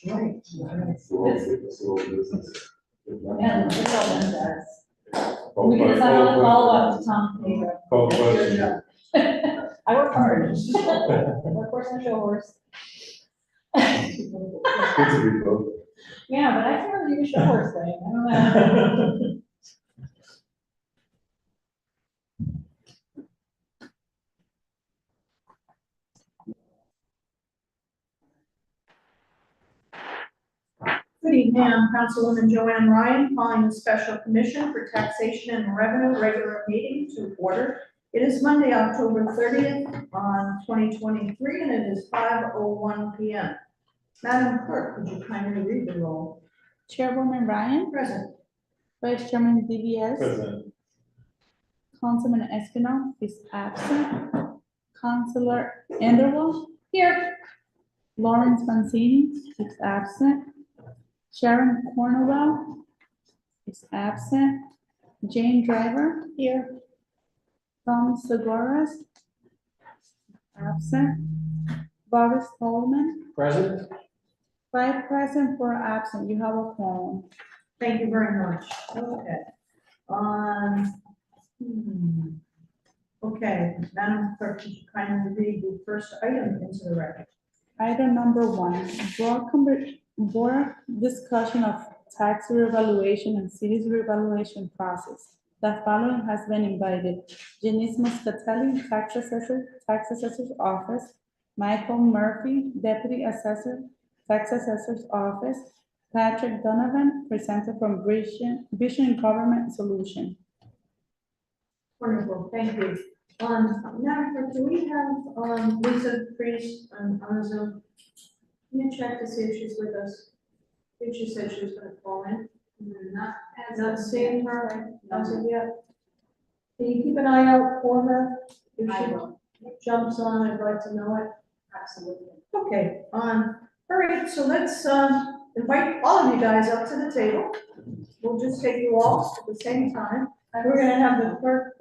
Right. Yeah, it's all done, guys. We can decide on the follow-up to Tom Pedro. That's your job. I work hard. Work horse and show horse. Yeah, but I can't really do the show horse thing. I don't know. Good evening, I'm Councilwoman Joanne Ryan, calling the Special Commission for Taxation and Revenue regular meeting to order. It is Monday, October 30th, 2023, and it is 5:01 p.m. Madam Clerk, would you kindly read the roll? Chairwoman Ryan, Present. Vice Chairman DBS, President. Councilman Espinal is absent. Councilor Underwood, Here. Lawrence Mancini is absent. Sharon Cornwell is absent. Jane Driver, here. Tom Segura's absent. Boris Tolman, Present. 5 present, 4 absent. You have a quorum. Thank you very much. Okay. Okay, Madam Clerk, would you kindly read the first item into the record? Item number 1, board discussion of tax revaluation and cities revaluation process. The following has been invited: Janice Muscatelli, Tax Assessor's Office; Michael Murphy, Deputy Assessor, Tax Assessor's Office; Patrick Donovan, presenter from Vision Government Solution. Wonderful, thank you. Madam Clerk, do we have, Lisa Priest on Zoom? Can you check to see if she's with us? I think she said she was gonna call in. Not seeing her, as of yet. Can you keep an eye out for her? If she jumps on, I'd like to know it. Absolutely. Okay, all right, so let's, invite all of you guys up to the table. We'll just take you all at the same time. We're gonna have the clerk,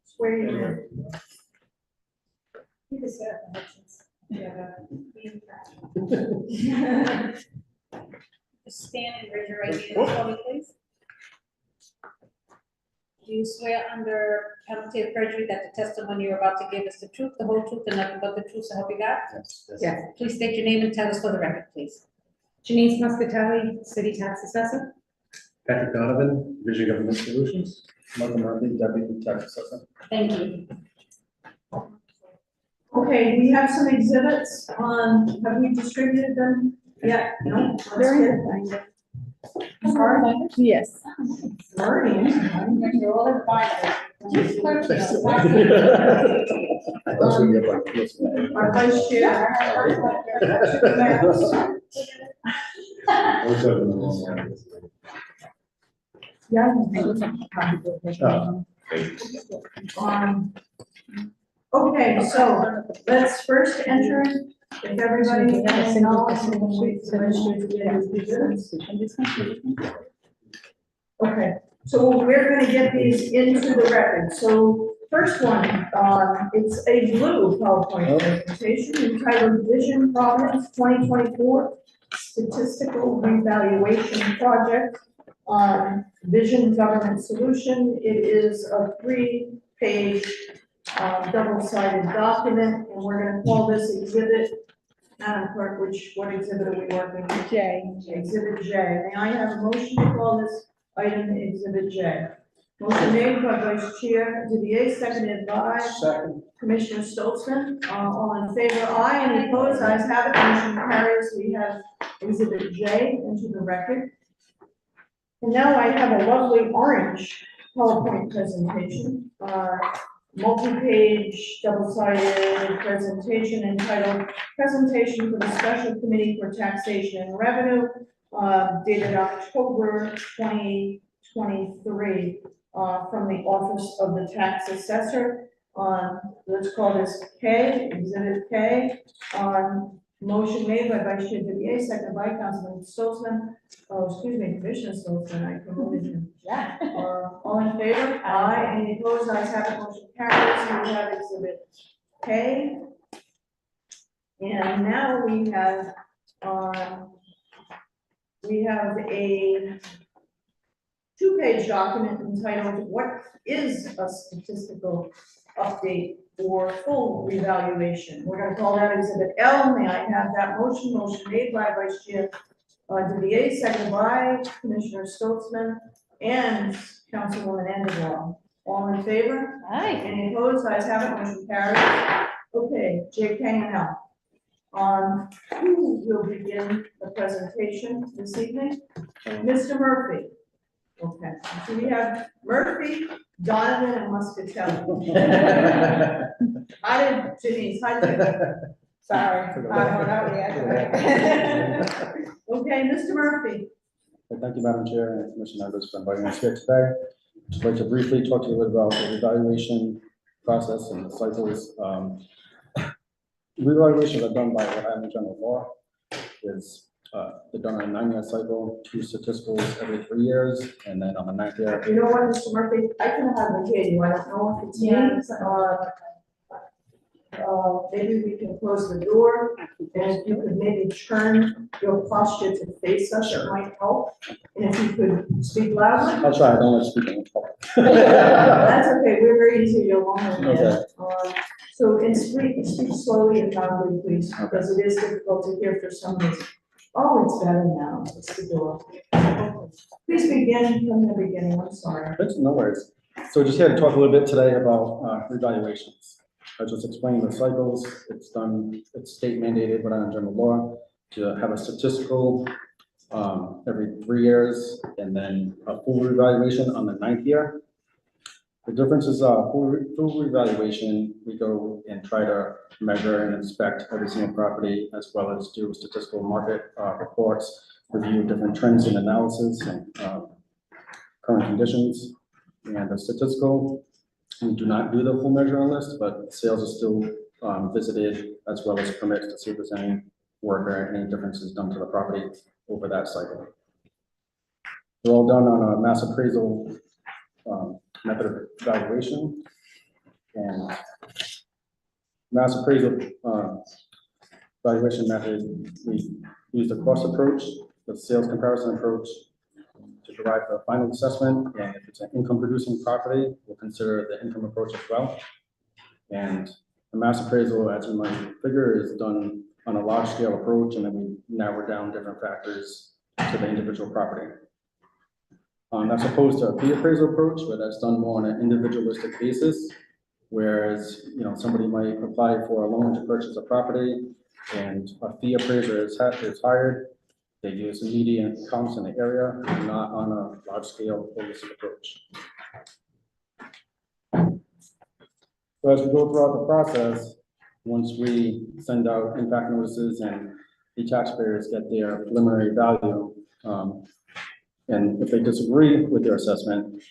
swear you in. You can set up the motions. Just stand and raise your right hand for me, please. Do you swear under penalty of perjury that the testimony you're about to give is the truth, the whole truth, and nothing but the truth, so help you God? Yes. Please state your name and tell us for the record, please. Janice Muscatelli, City Tax Assessor. Patrick Donovan, Vision Government Solutions. Michael Murphy, Deputy Tax Assessor. Thank you. Okay, we have some exhibits, have we distributed them? Yeah, no? They're in the binder. Sorry? Yes. Already. You're all in fire. I thought we get like this. Our vice chair. Yeah. Okay, so let's first enter, if everybody has knowledge. Okay, so we're gonna get these into the record. So first one, it's a blue PowerPoint presentation entitled Vision Providence 2024 Statistical Revaluation Project on Vision Government Solution. It is a 3-page double-sided document, and we're gonna call this exhibit, Madam Clerk, what exhibit are we working with? J. Exhibit J. May I have a motion to call this item Exhibit J? Motion made by Vice Chair Dubier, seconded by Second. Commissioner Stolzman. All in favor, aye. Any opposed? Ayes have it. Motion carries. We have Exhibit J into the record. And now I have a lovely orange PowerPoint presentation, multi-page, double-sided presentation entitled Presentation for the Special Committee for Taxation and Revenue, dated October 2023, from the Office of the Tax Assessor. Let's call this K, Exhibit K. Motion made by Vice Chair Dubier, second by Councilman Stolzman. Commissioner Stolzman, I promoted him. Yeah. All in favor? Aye. Any opposed? Ayes have it. Motion carries. We have Exhibit K. And now we have, we have a two-page document entitled, "What is a statistical update for full revaluation?" We're gonna call that Exhibit L. May I have that motion? Motion made by Vice Chair DeVier, seconded by Commissioner Stiltzman and Councilwoman Andrew. All in favor? Aye. Any opposed? Ayes have it, motion carries. Okay, J. K. and L. Who will begin the presentation this evening? Mr. Murphy. Okay, so we have Murphy, Donovan, and Muscatelli. Hi, Denise, hi, Jim. Sorry, I went out yet. Okay, Mr. Murphy. Thank you, Madam Chair and Commission members for inviting us here today. I'd like to briefly talk to you about the evaluation process and the cycles. Revaluations are done by Rhode Island general law. They're done on a 9-year cycle, 2 statisticals every 3 years, and then on the 9th year. You know what, Mr. Murphy, I can hardly hear you, I don't know if it's me, maybe we can close the door, and if you could maybe turn your posture to face us, it might help, and if you could speak loudly. I'll try, I don't like speaking in public. That's okay, we're very easy to get along with. Okay. So, and speak slowly and loudly, please, because it is difficult to hear for some reason. Oh, it's better now, it's the door. Please begin from the beginning, I'm sorry. No worries. So just here to talk a little bit today about revaluations. I just explained the cycles. It's done, it's state mandated, but on general law to have a statistical every 3 years, and then a full revaluation on the 9th year. The difference is full revaluation, we go and try to measure and inspect every single property, as well as do statistical market reports, review different trends and analysis and current conditions. And the statistical, we do not do the full measuring list, but sales are still visited, as well as permits to see if there's any work or any differences done to the property over that cycle. They're all done on a mass appraisal method of evaluation, and mass appraisal valuation method, we use the cost approach, the sales comparison approach to derive the final assessment, and if it's an income producing property, we'll consider the income approach as well. And the mass appraisal, as you might figure, is done on a large scale approach, and then we narrow down different factors to the individual property. As opposed to a fee appraisal approach, where that's done more on an individualistic basis, whereas, you know, somebody might apply for a loan to purchase a property, and a fee appraiser is hired. They use median comps in the area, not on a large scale holistic approach. So as we go throughout the process, once we send out impact notices and the taxpayers get their preliminary value, and if they disagree with their assessment,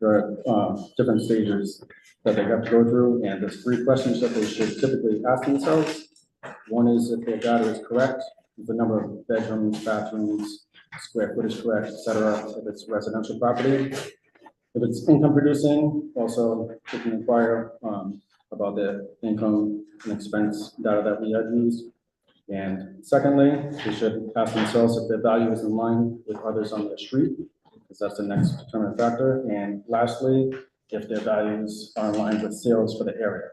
there are different stages that they have to go through, and there's 3 questions that they should typically ask themselves. One is if their data is correct, the number of bedrooms, bathrooms, square footage correct, etc. If it's residential property. If it's income producing, also they can inquire about the income and expense data that we had used. And secondly, they should ask themselves if their value is in line with others on their street, because that's the next determinant factor. And lastly, if their values are in line with sales for the area.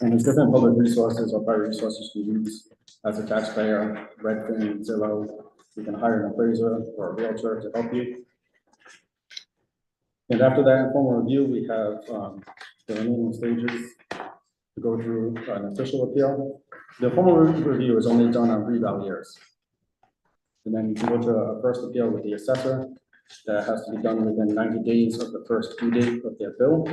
And there's different public resources or private resources to use as a taxpayer, Redfin, Zillow. You can hire an appraiser or a realtor to help you. And after that informal review, we have the remaining stages to go through an official appeal. The formal review is only done on reval years. And then you can go to a first appeal with the assessor. That has to be done within 90 days of the first due date of their bill.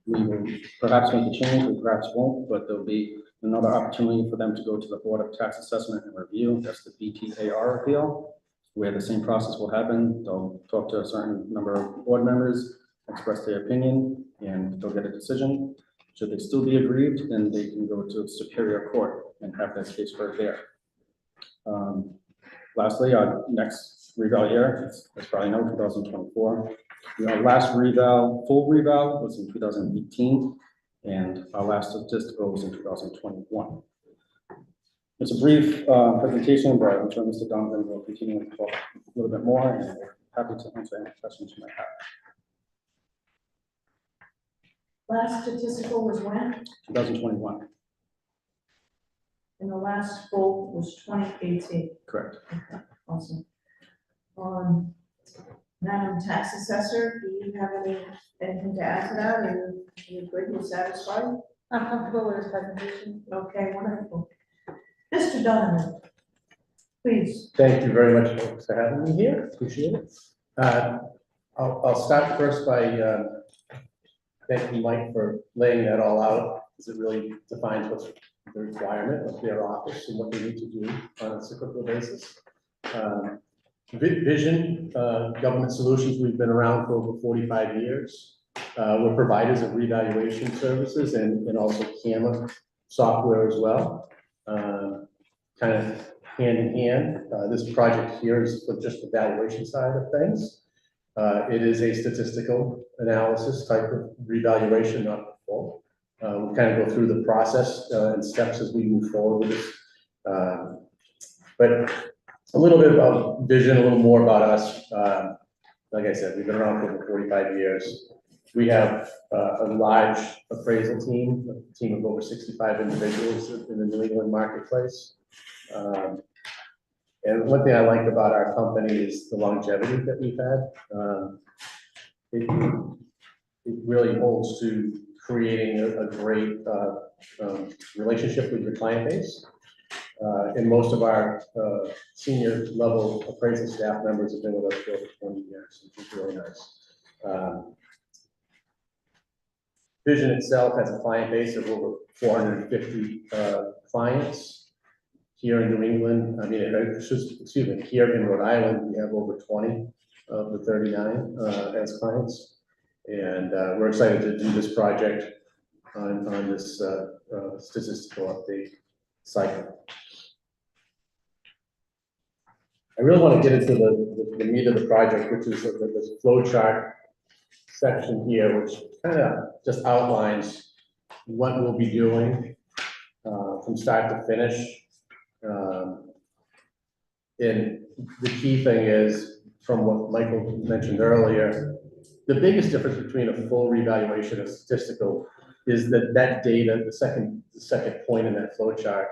We will perhaps make a change, we perhaps won't, but there'll be another opportunity for them to go to the Board of Tax Assessment and Review. That's the BTAR appeal, where the same process will happen. They'll talk to a certain number of board members, express their opinion, and they'll get a decision. Should they still be aggrieved, then they can go to Superior Court and have their case heard there. Lastly, our next reval year, as probably know, 2024. Our last reval, full reval, was in 2018, and our last statistical was in 2021. It's a brief presentation, but I'm sure Mr. Donovan will continue to talk a little bit more, and we're happy to answer any questions you might have. Last statistical was when? 2021, And the last full was 2018. correct. Okay, awesome. Madam Tax Assessor, do you have anything to add to that? Are you good, you satisfied? I'm comfortable with his presentation. Okay, wonderful. Mr. Donovan, please. Thank you very much folks, for having me here. Appreciate it. I'll start first by thanking Mike for laying that all out, because it really defines what's the requirement of their office and what they need to do on a cyclical basis. Vision Government Solutions, we've been around for over 45 years. We're providers of revaluation services and also CAMA software as well. Kind of hand in hand. This project here is for just the valuation side of things. It is a statistical analysis type of revaluation, not the full. We kind of go through the process and steps as we move forward with this. But a little bit about Vision, a little more about us. Like I said, we've been around for over 45 years. We have a large appraisal team, a team of over 65 individuals in the New England marketplace. And one thing I like about our company is the longevity that we've had. It really holds to creating a great relationship with your client base. And most of our senior level appraisal staff members have been with us for over 20 years, which is really nice. Vision itself has a client base of over 450 clients. Here in New England, excuse me, here in Rhode Island, we have over 20 of the 39 as clients. And we're excited to do this project on this statistical update cycle. I really want to get into the meat of the project, which is this flow chart section here, which kind of just outlines what we'll be doing from start to finish. And the key thing is, from what Michael mentioned earlier, the biggest difference between a full revaluation and statistical is that data, the second point in that flow chart,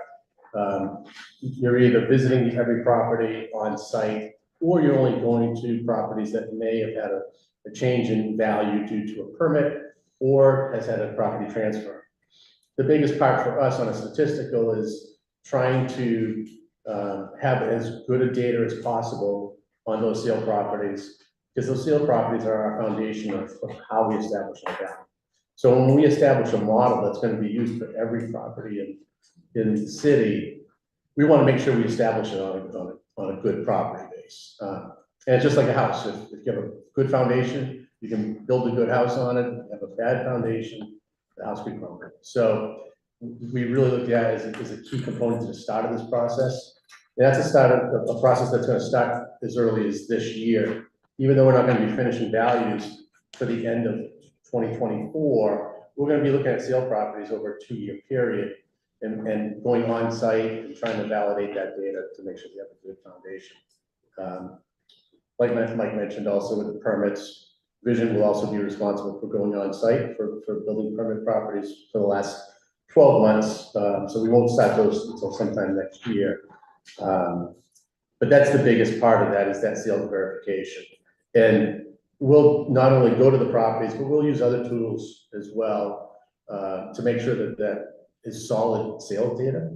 you're either visiting every property on site, or you're only going to properties that may have had a change in value due to a permit or has had a property transfer. The biggest part for us on a statistical is trying to have as good a data as possible on those sale properties, because those sale properties are our foundation of how we establish our value. So when we establish a model that's going to be used for every property in the city, we want to make sure we establish it on a good property base. And it's just like a house. If you have a good foundation, you can build a good house on it. If you have a bad foundation, the house could crumble. So we really look at it as a key component to the start of this process. And that's a process that's going to start as early as this year. Even though we're not going to be finishing values for the end of 2024, we're going to be looking at sale properties over a 2-year period and going on site and trying to validate that data to make sure we have a good foundation. Like Mike mentioned also with the permits, Vision will also be responsible for going on site for building permit properties for the last 12 months. So we won't start those until sometime next year. But that's the biggest part of that, is that sales verification. And we'll not only go to the properties, but we'll use other tools as well to make sure that is solid sales data.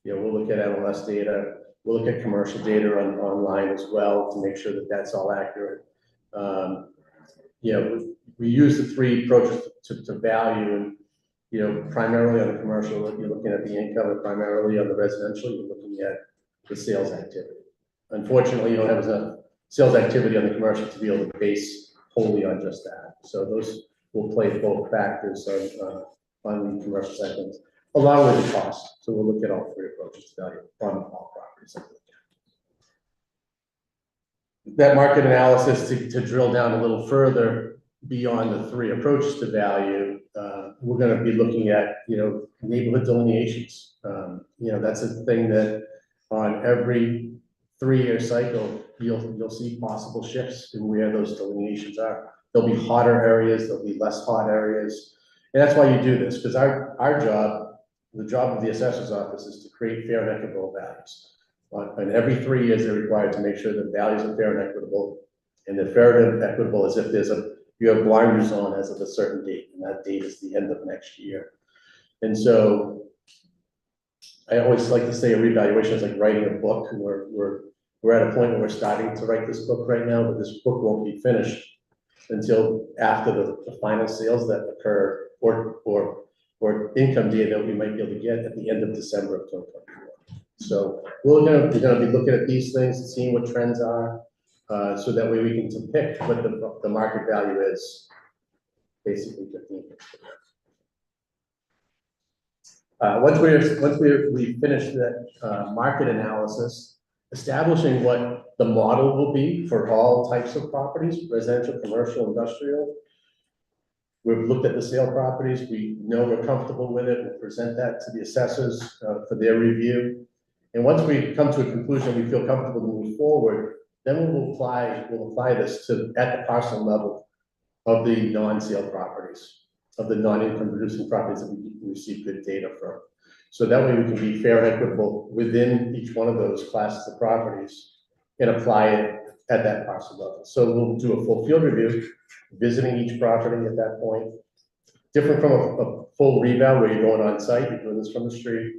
We'll look at MLS data, we'll look at commercial data online as well to make sure that that's all accurate. We use the 3 approaches to value, and primarily on the commercial, you're looking at the income, and primarily on the residential, you're looking at the sales activity. Unfortunately, you don't have enough sales activity on the commercial to be able to base wholly on just that. So those will play both factors on the commercial side of things, along with the cost. So we'll look at all 3 approaches to value on all properties. That market analysis, to drill down a little further, beyond the three approaches to value, we're gonna be looking at, neighborhood delineations. That's a thing that on every 3-year cycle, you'll see possible shifts in where those delineations are. There'll be hotter areas, there'll be less hot areas. And that's why you do this, because our job, the job of the assessor's office is to create fair and equitable values. And every 3 years, they're required to make sure that values are fair and equitable. And they're fair and equitable as if you have blinders on as of a certain date, and that date is the end of next year. And so I always like to say a revaluation is like writing a book. We're at a point where we're starting to write this book right now, but this book won't be finished until after the final sales that occur or income data that we might be able to get at the end of December of 2024. So we're gonna be looking at these things and seeing what trends are, so that way we can depict what the market value is, basically 15 years from now. Once we finish that market analysis, establishing what the model will be for all types of properties, residential, commercial, industrial. We've looked at the sale properties, we know we're comfortable with it, we'll present that to the assessors for their review. And once we come to a conclusion, we feel comfortable moving forward, then we'll apply this at the parcel level of the non-sale properties, of the non-income producing properties that we receive good data from. So that way we can be fair and equitable within each one of those classes of properties and apply it at that parcel level. So we'll do a full field review, visiting each property at that point. Different from a full reval where you're going on site, you're doing this from the street.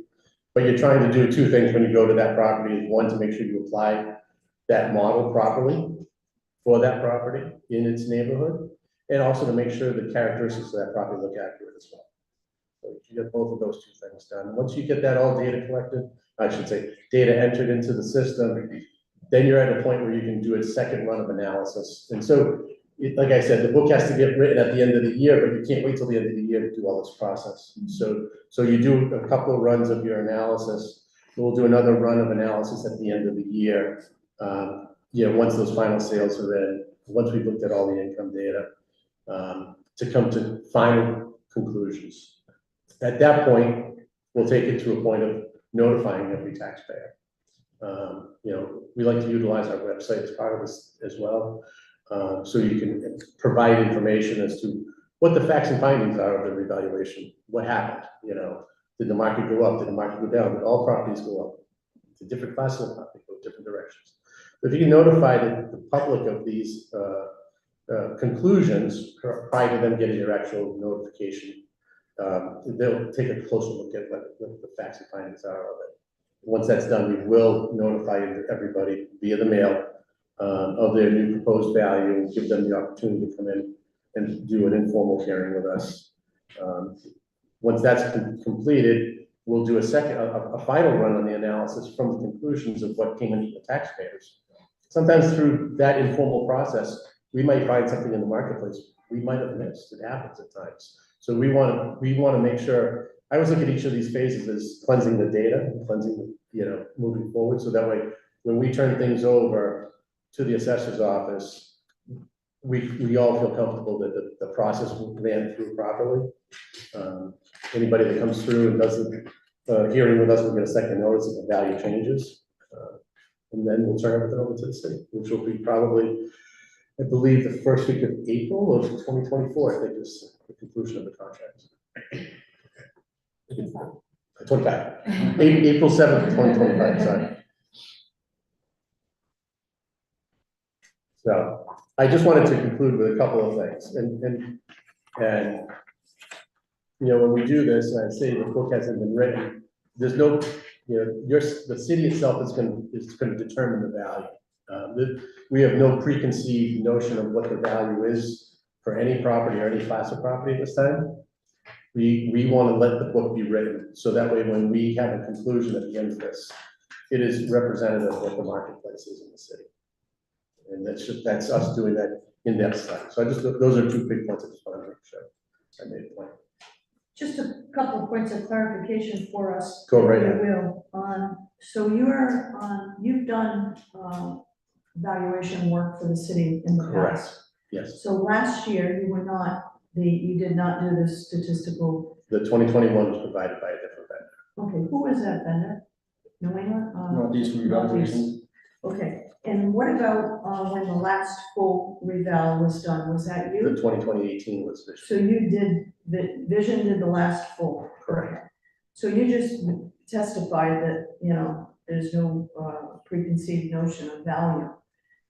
But you're trying to do two things when you go to that property. One, to make sure you apply that model properly for that property in its neighborhood, and also to make sure the characteristics of that property look accurate as well. So you get both of those two things done. And once you get that all data collected, I should say, data entered into the system, then you're at a point where you can do a second run of analysis. And so, like I said, the book has to get written at the end of the year, but you can't wait till the end of the year to do all this process. So you do a couple of runs of your analysis. We'll do another run of analysis at the end of the year. Once those final sales are in, once we've looked at all the income data, to come to final conclusions. At that point, we'll take it to a point of notifying every taxpayer. We like to utilize our website as part of this as well. So you can provide information as to what the facts and findings are of the revaluation. What happened? Did the market go up? Did the market go down? Did all properties go up? Did different classes of property go different directions? But if you can notify the public of these conclusions prior to them getting their actual notification, they'll take a closer look at what the facts and findings are of it. Once that's done, we will notify everybody via the mail of their new proposed value and give them the opportunity to come in and do an informal hearing with us. Once that's completed, we'll do a final run on the analysis from the conclusions of what came into the taxpayers. Sometimes through that informal process, we might find something in the marketplace we might have missed. It happens at times. So we want to make sure. I always look at each of these phases as cleansing the data and cleansing, moving forward. So that way, when we turn things over to the assessor's office, we all feel comfortable that the process ran through properly. Anybody that comes through and does the hearing with us will get a second notice if the value changes. And then we'll turn everything over to the city, which will be probably, I believe, the first week of April of 2024, I think is the conclusion of the contract. 25. April 7th, 2025, sorry. So I just wanted to conclude with a couple of things. And when we do this, and I say the book hasn't been written, there's no, the city itself is going to determine the value. We have no preconceived notion of what the value is for any property or any class of property at this time. We want to let the book be written, so that way when we have a conclusion at the end of this, it is representative of what the marketplace is in the city. And that's us doing that in-depth study. So those are two big points I just wanted to make sure I made a point. Just a couple of points of clarification for us. Go right if you ahead. will. So you've done valuation work for the city in the Correct. past. Yes, So last year, you did not do the statistical, the 2021 was provided by a different vendor. okay, who was that vendor? New England? Northeast revaluation. Okay, and what about, when the last full reval was done, was that The you? 2018 was this. So you did, Vision did the last full, correct? So you just testified that, there's no preconceived notion of value.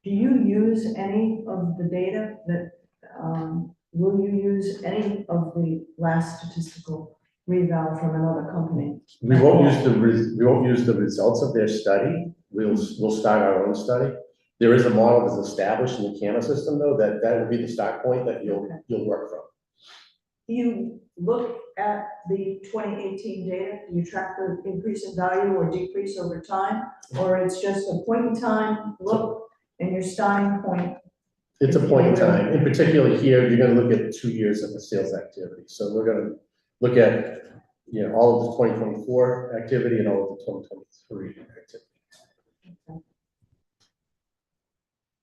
Do you use any of the data that, will you use any of the last statistical reval from another company? We won't use the results of their study. We'll start our own study. There is a model that's established in the CAMA system, though, that will be the start point that you'll work from. Do you look at the 2018 data? Do you track the increase in value or decrease over time? Or it's just a point in time, look, and your starting point? It's a point in time. In particular here, you're gonna look at 2 years of the sales activity. So we're gonna look at, all of the 2024 activity and all of the 2023 activity.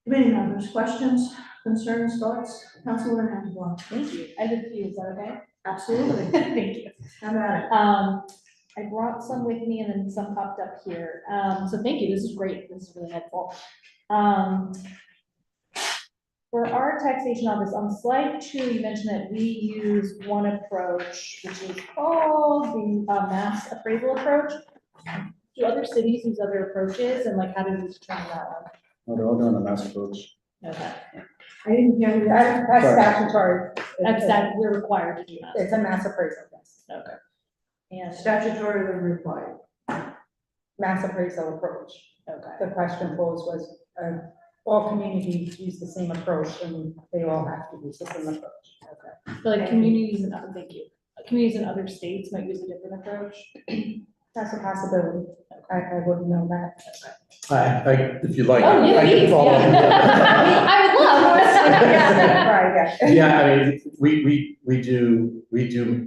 Committee members, questions, concerns, thoughts? Councilwoman Angela? Thank you. I have a few, is that okay? Absolutely. Thank you. Have at it. I brought some with me and then some popped up here. So thank you, this is great, this is really helpful. For our taxation office, on slide 2, you mentioned that we use one approach, which is called the mass appraisal approach. Do other cities use other approaches, and like, how do we determine that one? Oh, they're all doing a mass approach. Okay, I didn't hear that. That's statutory. that's that, we're required to do that. It's a mass appraisal, yes. Okay. And, Statutorily required. Mass appraisal approach. okay, The question posed was, all communities use the same approach and they all have to use the same approach. okay. So like communities in other, thank you. Communities in other states might use a different approach. That's a possibility. I wouldn't know that. If you like. Oh, yeah, I can please, follow up. yeah. I would love. Right, yeah. Yeah, I mean, we do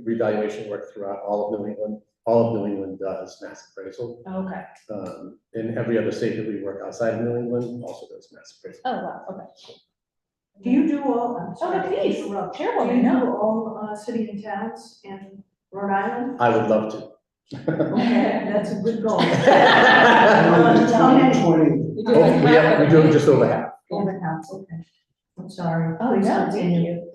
revaluation work throughout all of New England. All of New England does mass appraisal. Okay, And every other state that we work outside of New England also does mass appraisal. oh, wow, okay. Do you do all, I'm sorry. Oh, please, to interrupt. Chairwoman, Do you no. do all city and towns in Rhode Island? I would love to. Okay, that's a good goal. How many? We do Oh, like half we of do it. it just over half. Over half, okay. I'm sorry. Oh, Please no, thank continue. you.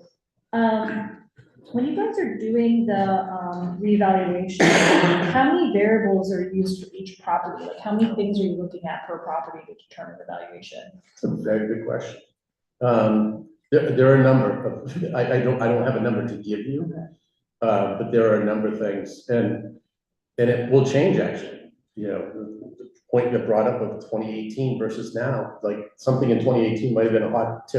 When you guys are doing the revaluation, how many variables are used for each property? Like, how many things are you looking at per property to determine the valuation? It's a very good question. There are a number of, I don't have a number to give you. But there are a number of things, and it will change actually. The point you brought up of 2018 versus now, like something in 2018 might have been a hot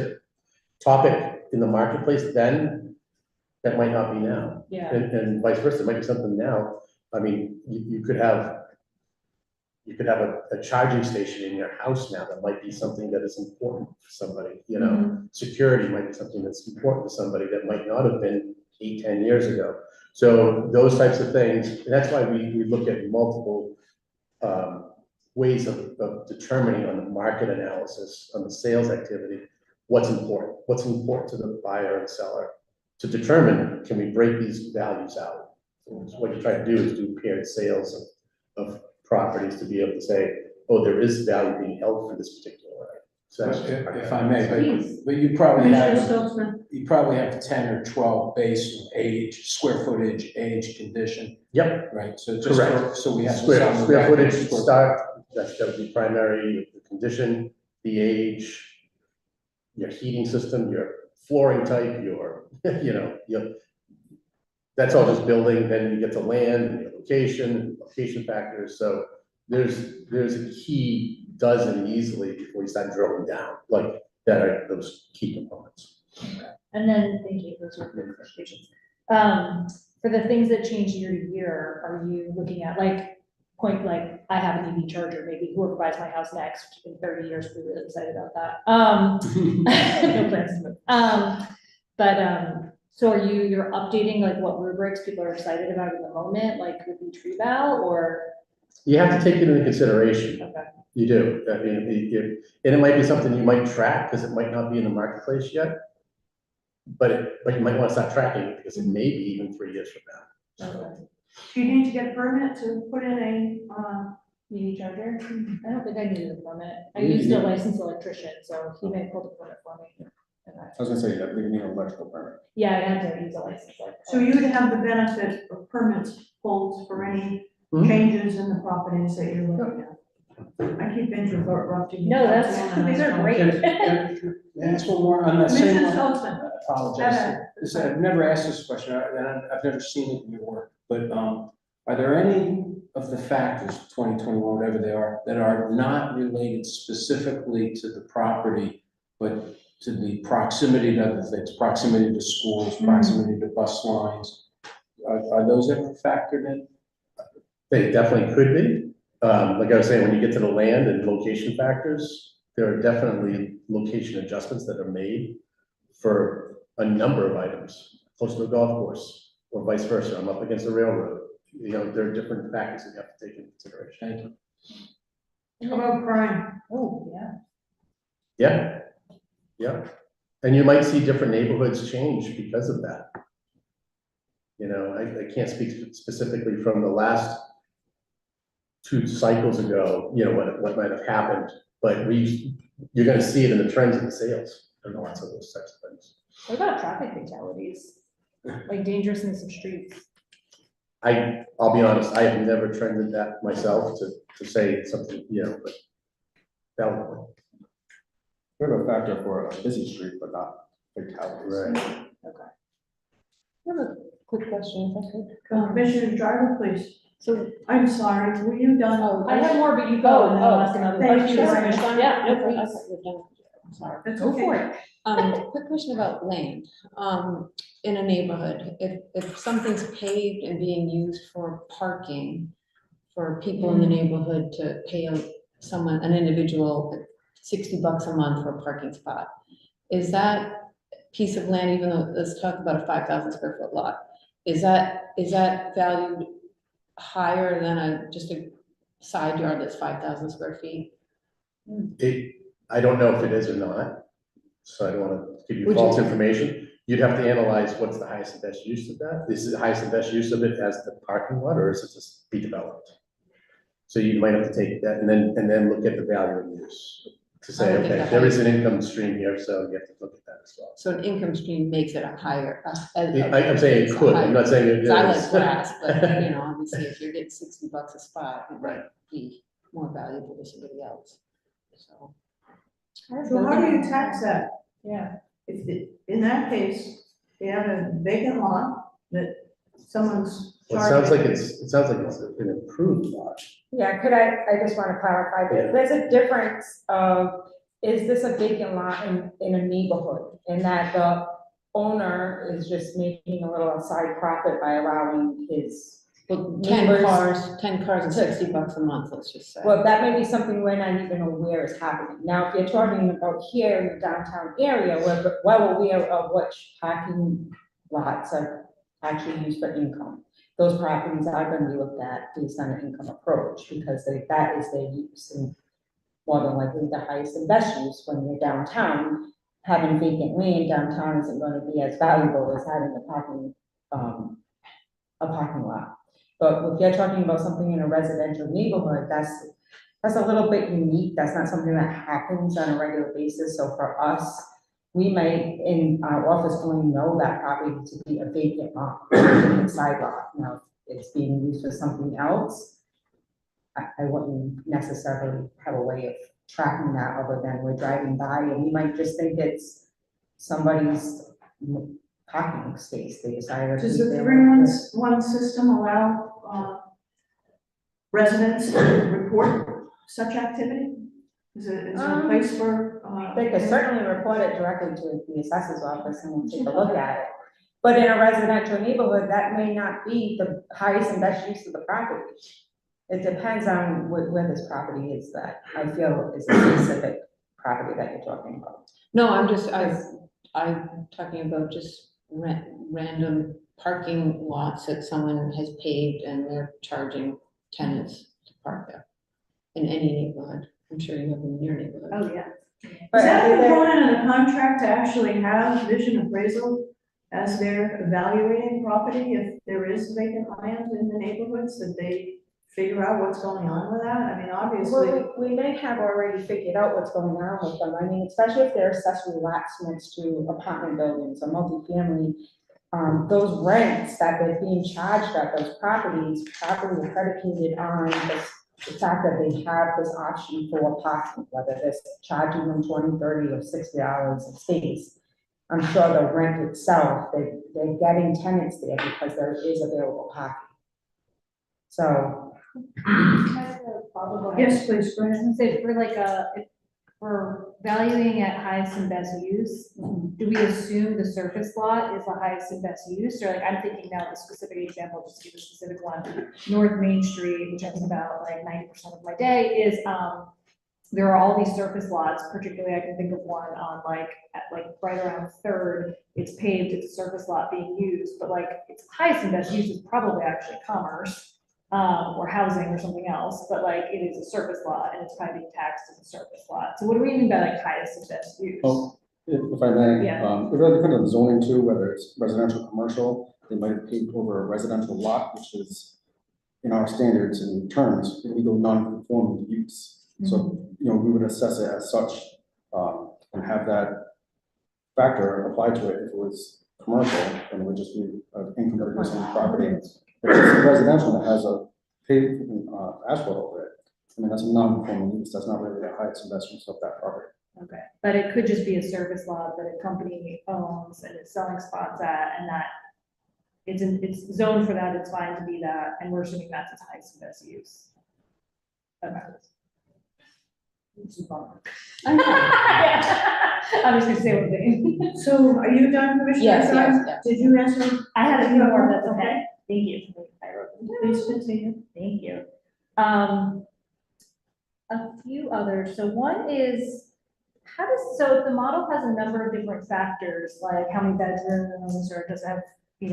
topic in the marketplace then, that might not be now. Yeah. And vice versa, it might be something now. I mean, you could have a charging station in your house now that might be something that is important for somebody, Security might be something that's important to somebody that might not have been 8-10 years ago. So those types of things, and that's why we look at multiple ways of determining on the market analysis, on the sales activity, what's important to the buyer and seller, to determine, can we break these values out? So what you try to do is do paired sales of properties to be able to say, oh, there is value being held for this particular item. So that's just part of If that. I may, Please. but you probably Commissioner have, Stokesman? 10 or 12 based on age, square footage, age, condition, Yep, right? So just Correct. so we have. square some footage record, square- start, that would be primary, the condition, the age, your heating system, your flooring type, your, that's all just building, then you get to land, and your location factors, so there's a key dozen easily before you start drilling down, like, that are those key components. And then, thank you, those were good clarifications. For the things that change year to year, are you looking at like I have an EV charger, maybe whoever buys my house next in 30 years, we'll be really excited about that. No plans to move. So you're updating like what rubrics people are excited about in the moment, like with each reval, or? You have to take it into consideration. Okay. You do. I mean, and it might be something you might track because it might not be in the marketplace yet. but you might want to start tracking it because it may be even 3 years from now. So, Do you need to get a permit to put in a, EV charger? I don't think I needed a permit. I You- used a you- licensed electrician, so he may pull the permit for me. I was gonna say, that we need an electrical permit. Yeah, I had to use a licensed electrician. so you would have the benefit of permits pulled for any Mhm. changes in the properties that you're looking at. I keep interrupting. you. No, that's, Councilwoman, these are fine. great. May I ask one more on that same Commissioner one? Saltzman. I apologize. This- I've never asked this question, and I've never seen it in your work, but, are there any of the factors, 2021, whatever they are, that are not related specifically to the property, but to the proximity to other things, proximity to schools, proximity to bus lines? Are those ever factored in? They definitely could be. Like I was saying, when you get to the land and location factors, there are definitely location adjustments that are made for a number of items, close to a golf course, or vice versa. I'm up against a railroad. You know, there are different factors that you have to take into consideration. Thank you. How about crime? Oh, yeah. Yeah, yeah. And you might see different neighborhoods change because of that. You know, I can't speak specifically from the last 2 cycles ago, you know, what might have happened, but you're gonna see it in the trends of the sales and lots of those types of things. What about traffic fatalities? Like dangerousness of streets? I'll be honest, I have never trended that myself to say something, you know, but valid. We have a factor for a busy street, but not fatalities. Right. I have a quick question, if I could. Commissioner Driver, please. So, I'm sorry, were you done? I have more, but you go, and then I'll ask another Thank question. you. Yeah, no, I please. thought you were done. I'm sorry. That's Go for okay. it. Quick question about land. In a neighborhood, if something's paved and being used for parking for people in the neighborhood to pay an individual $60 a month for a parking spot, is that piece of land, even though let's talk about a 5,000 square foot lot, is that valued higher than just a side yard that's 5,000 square feet? I don't know if it is or not, so I don't wanna give you Would false you- information. You'd have to analyze what's the highest and best use of that. Is the highest and best use of it as the parking lot, or is it just be developed? So you might have to take that and then look at the value of use to I say, would think okay, the there is an income stream here, so you have to look at that as well. So an income stream makes it a higher. I'm saying it could, I'm not saying it is. I like grass, but you know, obviously if you're getting $60 a spot, it might Right. be more valuable to somebody else, so. So how do you tax that? Yeah. If, in that case, you have a vacant lot that someone's Well, it sounds like charging. it sounds like it's an improved lot. Yeah, I just want to clarify, Yeah. there's a difference of, is this a vacant lot in a neighborhood? And that the owner is just making a little side profit by allowing his Well, neighbors. 10 cars and $60 a month, let's just say. Well, that may be something we're not even aware is happening. Now, if you're talking about here in the downtown area, we're well aware of which parking lots are actually used for income. Those properties are gonna be looked at based on an income approach, because that is their use, and more than likely the highest and best use when you're downtown. Having vacant land downtown isn't gonna be as valuable as having a parking lot. But if you're talking about something in a residential neighborhood, that's a little bit unique. That's not something that happens on a regular basis. So for us, we might in our office only know that property to be a vacant lot, vacant side lot. Now, if it's being used for something else, I wouldn't necessarily have a way of tracking that other than we're driving by and we might just think it's somebody's parking space. They decided. to Does leave the there. 3-1 system allow, residents to report such activity? Is there a place for, They could certainly report it directly to the assessor's office and we'll take a look at it. But in a residential neighborhood, that may not be the highest and best use of the property. It depends on where this property is that I feel is a specific property that you're talking about. No, I'm talking about just random parking lots that someone has paved and they're charging tenants to park there in any neighborhood. I'm sure you have them in your neighborhood. oh, yeah. Is that a component of the contract to actually have vision appraisal as they're evaluating property if there is vacant land in the neighborhoods, that they figure out what's going on with that? I mean, obviously. Well, we may have already figured out what's going on with them. I mean, especially if they're accessory lots next to apartment buildings or multifamily. Those rents that they're being charged at those properties probably are predicated on the fact that they have this option for parking, whether it's charging them 20, 30, or 60 hours of space. I'm sure the rent itself, they're getting tenants there because there is available parking. So, Yes, please, go I was ahead. gonna say, for like if we're valuing at highest and best use, do we assume the surface lot is the highest and best use? Or like, I'm thinking now of a specific example, just to give a specific one, North Main Street, which I think about like 90% of my day, is, there are all these surface lots, particularly I can think of one on like, at like right around Third, it's paved, it's a surface lot being used, but like, its highest and best use is probably actually commerce. Or housing or something else, but like it is a surface lot and it's kind of being taxed as a surface lot. So what do we mean by like highest and best use? Oh, if I may, Yeah. it really depends on zoning too, whether it's residential, commercial, they might have paid over a residential lot, which is in our standards and terms, illegal non-conforming use. So, we would assess it as such, and have that factor applied to it. If it was commercial, then it would just be an income producing property. If it's residential that has a paved, asphalt over it, I mean, that's a non-conforming use, that's not really the highest investment of that property. Okay, but it could just be a surface lot that a company owns and is selling spots at, and that it's zoned for that, it's fine to be that, and we're assuming that's its highest and best use. Okay. Which is a bummer. I'm just gonna say one thing. So are you done, Commissioner? Yes, Dunn? yes. Did you answer? I had a few more, if that's okay. Thank you. I wrote them down. Please continue. Thank you. A few others. So one is, so if the model has a number of different factors, like how many bedrooms, or does it have,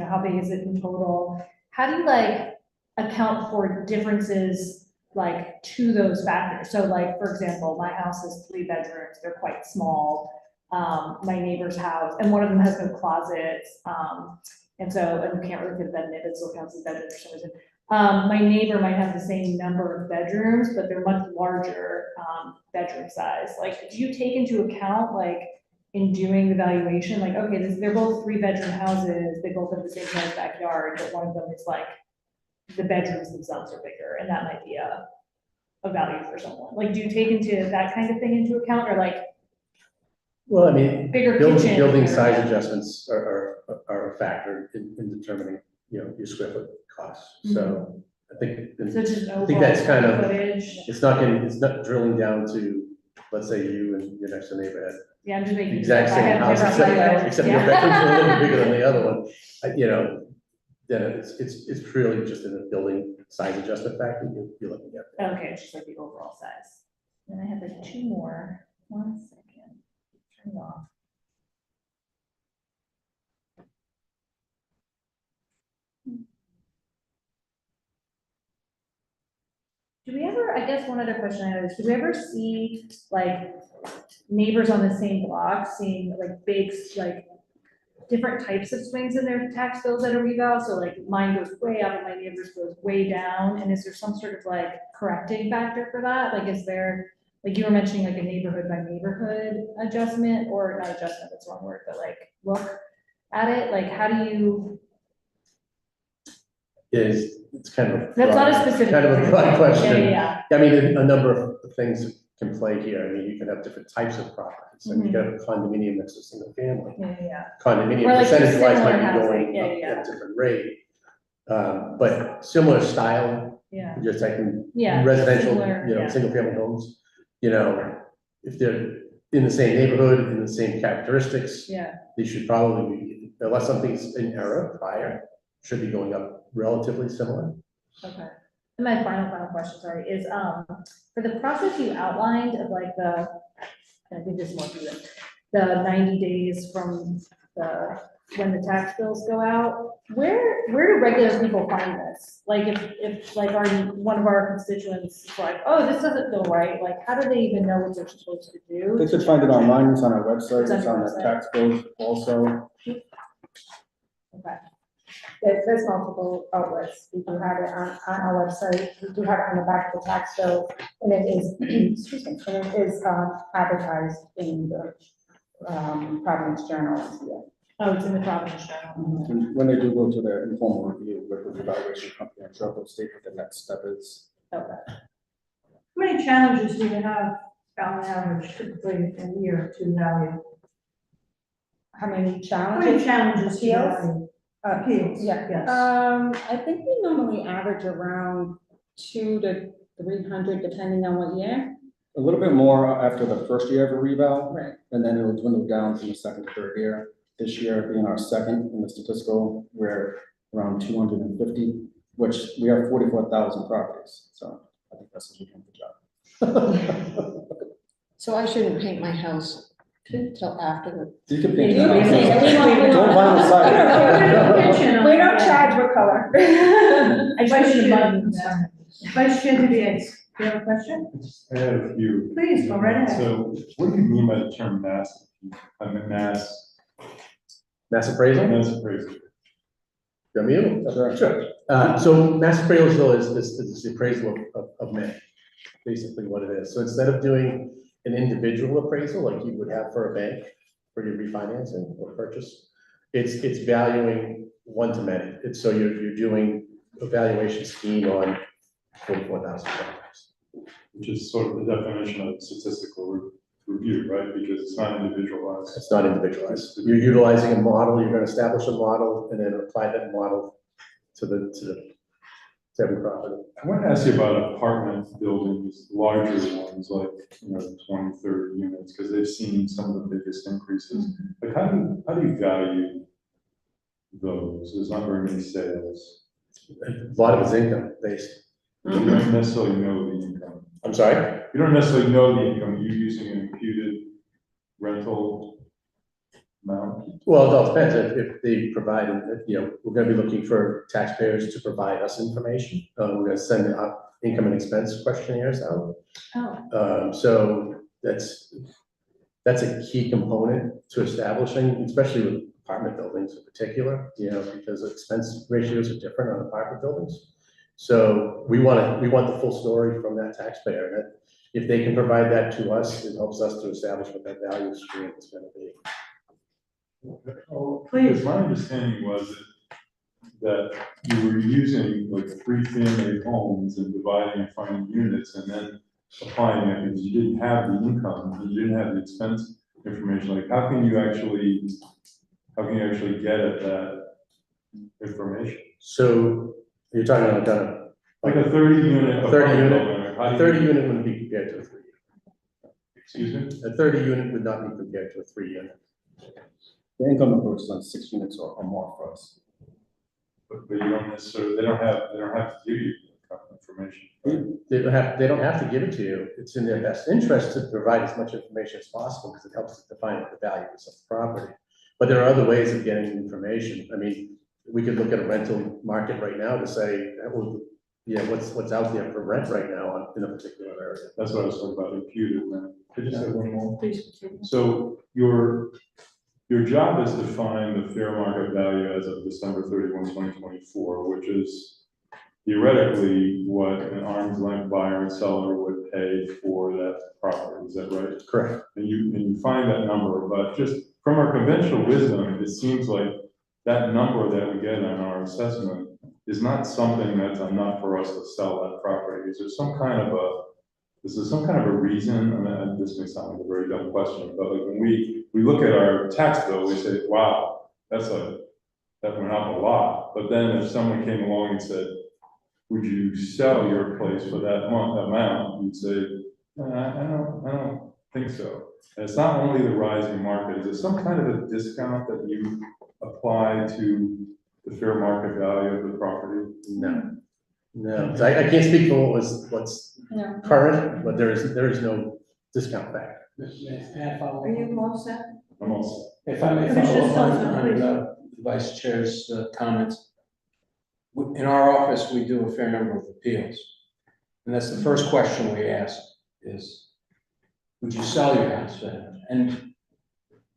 how big is it in total? How do you like account for differences like to those factors? So like, for example, my house has 3 bedrooms, they're quite small. My neighbor's house, and one of them has no closets. And you can't really fit a bed in it, it still counts as bedroom for some reason. My neighbor might have the same number of bedrooms, but they're much larger, bedroom size. Like, do you take into account, like, in doing the valuation, like, okay, they're both 3-bedroom houses, they both have the same size backyard, but one of them is like, the bedrooms themselves are bigger, and that might be a value for someone. Like, do you take into that kind of thing into account, or like, Well, I mean, bigger building, kitchen building or- size adjustments are a factor in determining, your square foot costs. So I think, so just I think that's kind of, footage? it's not drilling down to, let's say you and your next door neighbor had Yeah, I'm just making. the exact I same have house, different windows. except Yeah. your bedrooms are a little bit bigger than the other one. Then it's really just in a building size adjustment factor you're looking at. Okay, it's just like the overall size. Then I have like 2 more. 1 second. Turn it off. Do we ever, I guess one other question I have is, do we ever see like neighbors on the same block seeing like big, like different types of swings in their tax bills at a reval? So like mine goes way up and my neighbor's goes way down. And is there some sort of like correcting factor for that? Like, is there, like you were mentioning like a neighborhood by neighborhood adjustment, or not adjustment, that's the wrong word, but like look at it? Like, how do you? It's kind of. That's not a specific. Kind of a broad question. Yeah. I mean, a number of things can play here. I mean, you can have different types of properties, and you can have a condominium next to single family. Yeah. Condominium Or like percentage wise similar might be housing. going Yeah, up yeah. at a different rate. But similar style, Yeah. just taking Yeah. residential, Similar, yeah. single family homes, if they're in the same neighborhood, in the same characteristics, Yeah. they should probably be, unless something's in error prior, should be going up relatively similar. Okay. And my final question, sorry, is, for the process you outlined of like I think there's more to it, the 90 days from the when the tax bills go out, where do regular people find this? Like, if like one of our constituents is like, oh, this doesn't feel right, like, how do they even know what they're supposed to do? They could find it online, it's on our website, It's on it's your on the website. tax bills also. Okay. There's multiple outlets. We do have it on our website. We do have it on the back of the tax bill. And it is, excuse me, and it is advertised in the Providence Journal. Oh, it's in the Providence Journal. When they do go to their informal review with the evaluation company, I'm sure they'll state what the next step is. Okay. How many challenges do you have on average typically in a year to value? How many How many challenges? challenges do you Appeals? value? Appeals, Yeah. yes. I think we normally average around 200 to 300, depending on what year. A little bit more after the first year of a reval, Right. and then it will dwindle down from the second to third year. This year being our second in the statistical, we're around 250, which we have 44,000 properties, so I think that's a good job. So I shouldn't paint my house till after You can paint Yeah, your we house. don't- we Don't vinyl siding. We don't charge for color. I just put it in the mud. Vice Chair DeVies, do you have a question? I had a few. Please, go right ahead. So what do you mean by the term mass? I mean, mass Mass appraisal? appraisal. You want me to? Sure. Sure. So mass appraisal is the appraisal of man, basically what it is. So instead of doing an individual appraisal like you would have for a bank for your refinancing or purchase, it's valuing one to many. It's so you're doing a valuation scheme on 44,000 properties. Which is sort of the definition of statistical review, right? Because it's not individualized. It's not individualized. You're utilizing a model, you're gonna establish a model and then apply that model to every property. I want to ask you about apartment buildings, larger ones, like, 20, 30 units, because they've seen some of the biggest increases. Like, how do you value those? There's not very many sales. A lot of it's income based. You don't necessarily know the income. I'm sorry? You don't necessarily know the income. You're using an imputed rental amount. Well, it all depends if they provide, we're gonna be looking for taxpayers to provide us information. We're gonna send out income and expense questionnaires out. Oh, So that's a key component to establishing, especially with apartment buildings in particular, because expense ratios are different on apartment buildings. So we want the full story from that taxpayer. That if they can provide that to us, it helps us to establish what that value stream is gonna be. Because my understanding was that you were using like 3-family homes and dividing and finding units and then applying it because you didn't have the income, you didn't have the expense information. Like, how can you actually get at that information? So you're talking about kind of Like a 30-unit. A 30 unit? apartment, how do a you- 30 unit wouldn't be compared to a 3 unit. Excuse me? A 30 unit would not be compared to a 3 unit. The income approach is on 6 units or more for us. But you don't necessarily, they don't have to give you that information. right? They don't have to give it to you. It's in their best interest to provide as much information as possible because it helps to define what the value is of the property. But there are other ways of getting information. I mean, we could look at a rental market right now to say, what's out there for rent right now in a particular area. That's what I was talking about, imputed rent. Could you say one more? Please. So your job is to find the fair market value as of December 31, 2024, which is theoretically what an arm's length buyer and seller would pay for that property. Is that right? Correct. And you find that number, but just from our conventional wisdom, it seems like that number that we get on our assessment is not something that's enough for us to sell that property. Is there some kind of a reason? I mean, this may sound like a very dumb question, but like when we look at our tax bill, we say, wow, that went up a lot. But then if someone came along and said, would you sell your place for that amount? You'd say, I don't think so. And it's not only the rising market. Is there some kind of a discount that you apply to the fair market value of the property? No, so I can't speak for what's No. current, but there is no discount factor. Are you all set? I'm also, If I may Commissioner follow up Stelzner, on the vice chair's comments. In our office, we do a fair number of appeals. And that's the first question we ask is, would you sell your house? And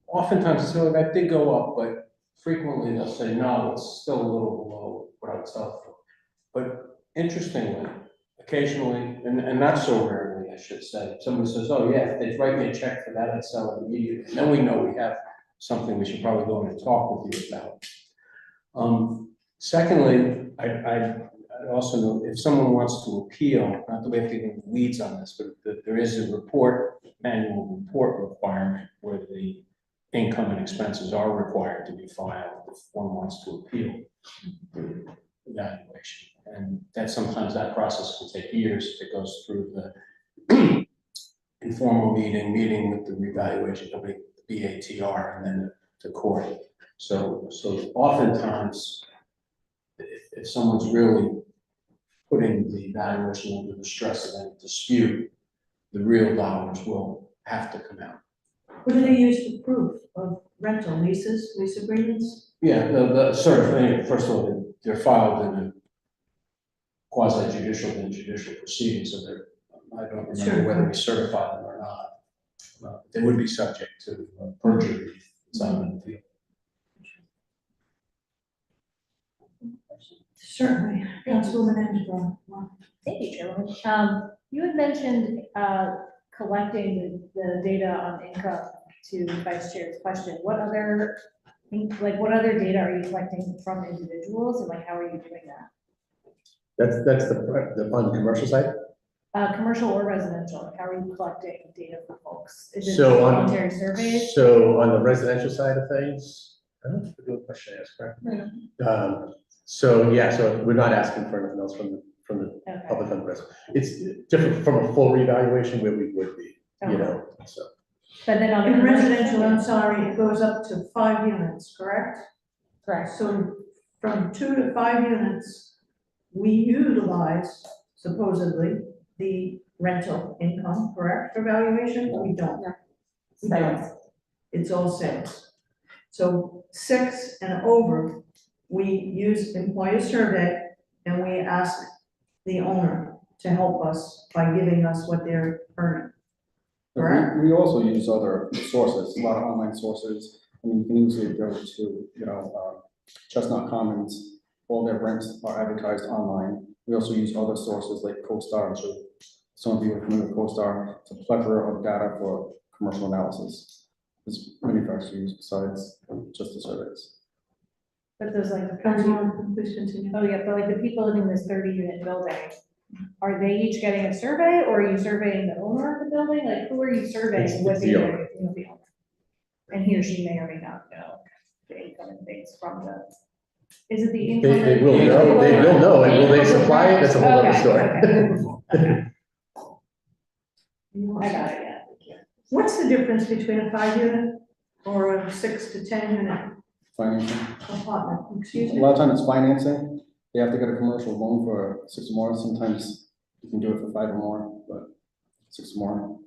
oftentimes, it's like, that did go up, but frequently they'll say, no, it's still a little below what I would sell it for. But interestingly, occasionally, and not so rarely, I should say, somebody says, oh yeah, if they write me a check for that, I'd sell it immediately. And then we know we have something we should probably go in and talk with you about. Secondly, I also know if someone wants to appeal, not that we have to get into the weeds on this, but that there is a annual report requirement where the income and expenses are required to be filed if one wants to appeal the evaluation. And that sometimes that process can take years if it goes through the informal meeting with the revaluation company, the BATR, and then the court. So oftentimes, if someone's really putting the valuation under the stress of any dispute, the real dollars will have to come out. What do they use for proof of rental leases, lease agreements? Yeah, the certificate, first of all, they're filed in a quasi judicial and judicial proceeding, so I don't remember whether we certify them or not. They would be subject to perjury. It's on the field. Certainly, Councilwoman Angela. Thank you, Chairwoman. You had mentioned collecting the data on income to Vice Chair's question. What other data are you collecting from individuals, and like how are you doing that? That's the on the commercial side? Commercial or residential, like how are you collecting data for folks? Is it So voluntary surveys? So on the residential side of things, I don't know if the question I asked, correct? So yeah, so we're not asking for anything else from the Okay. public interest. It's different from a full revaluation where we would be, you know, so. But then on the In commercial residential, I'm side- sorry, it goes up to 5 units, correct? Correct. So from 2 to 5 units, we utilize supposedly the rental income, correct, for valuation? We don't. No. We don't. It's all sales. So 6 and over, we use employer survey and we ask the owner to help us by giving us what they're earning. Correct? We also use other sources, a lot of online sources. I mean, you can easily go to, Chestnut Commons, all their rents are advertised online. We also use other sources like CoStar. I'm sure some of you are familiar with CoStar. It's a plethora of data for commercial analysis. There's many factors to use besides just the surveys. But those like the Councilwoman, please continue. oh yeah, but like the people living in this 30-unit building, are they each getting a survey, or are you surveying the owner of the building? Like, who are you surveying? It's What the data owner. are you doing? The owner. And he or she may or may not know the income and things from the, is it the income? They will know, and will they supply it? That's a whole other Okay, story. okay. I got it, yeah. What's the difference between a 5 unit or a 6 to 10 unit Financing. apartment? Excuse A me? lot of times it's financing. They have to get a commercial loan for 6 or more. Sometimes you can do it for 5 or more, but 6 or more.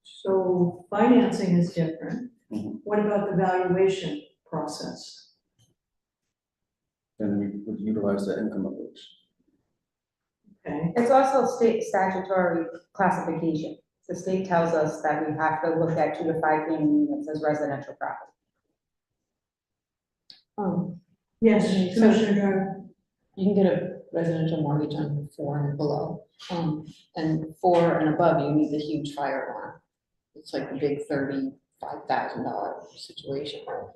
So financing is different. Mhm. What about the valuation process? Then we would utilize the income approach. Okay, It's also state statutory classification. The state tells us that we have to look at 2 to 5 family units as residential property. yes, So- Commissioner Drew. You can get a residential mortgage on 4 and below. And 4 and above, you need the huge fire alarm. It's like a big $35,000 situation. But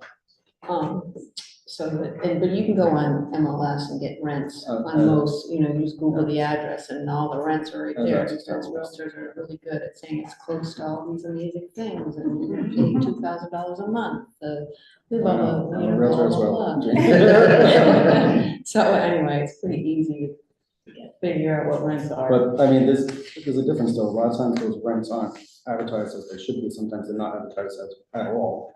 you can go on MLS and get rents on most, you just Google the address and all the rents are right there. That's Because realtors are really good at saying it's close to all these amazing things and you're gonna pay $2,000 a month. Blah, blah, blah, I'm you a know, realtor blah, as blah, well. blah. So anyway, it's pretty easy to figure out what rents are. But I mean, there's a difference though. A lot of times those rents aren't advertised as they should be. Sometimes they're not advertised as at all.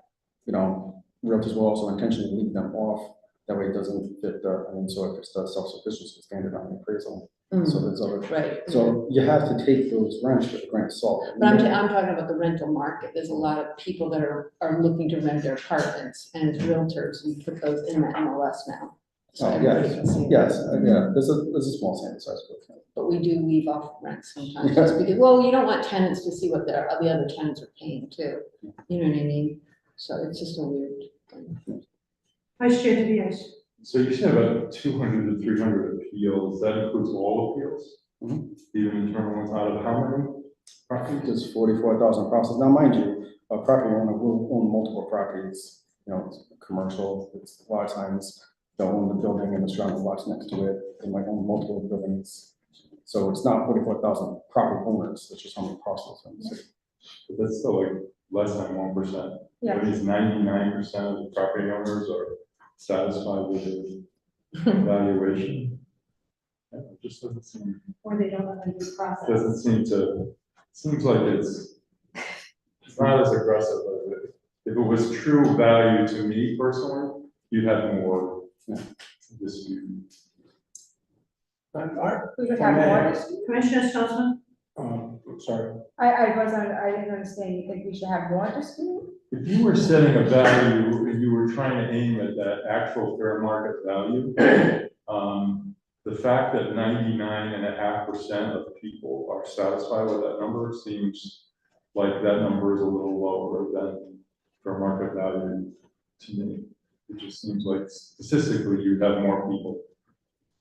Realtors will also intentionally leave them off. That way it doesn't fit so if it's the self-sufficiency standard on the appraisal, So there's other, Right. so you have to take those rents with a grain of salt. But I'm talking about the rental market. There's a lot of people that are looking to rent their apartments, and as realtors, we put those in the MLS now. So Oh, everybody yes, can see. yes, yeah, there's a small sample size. But we do leave off rent sometimes, just because, well, you don't want tenants to see what the other tenants are paying too. You know what I mean? So it's just a weird thing. Vice Chair DeVos. So you said about 200 to 300 appeals, that includes all appeals? Even internal ones, out of how many? I think there's 44,000 processes. Now, mind you, a property owner will own multiple properties, you know, it's commercial, it's a lot of times they'll own the building and the surrounding lots next to it, they might own multiple buildings. So it's not 44,000 property owners, it's just how many parcels in the city. But that's still like less than 1%. Yeah. That means 99% of the property owners are satisfied with the valuation. Yeah, it just doesn't seem, Or they don't know how to do the process. doesn't seem to, seems like it's not as aggressive as it. If it was true value to me personally, you'd have more dispute. We would have more dispute? Commissioner Stelzner? Sorry. I didn't understand, you think we should have more dispute? If you were setting a value and you were trying to aim at that actual fair market value, the fact that 99.5% of people are satisfied with that number seems like that number is a little lower than fair market value to me. It just seems like statistically you'd have more people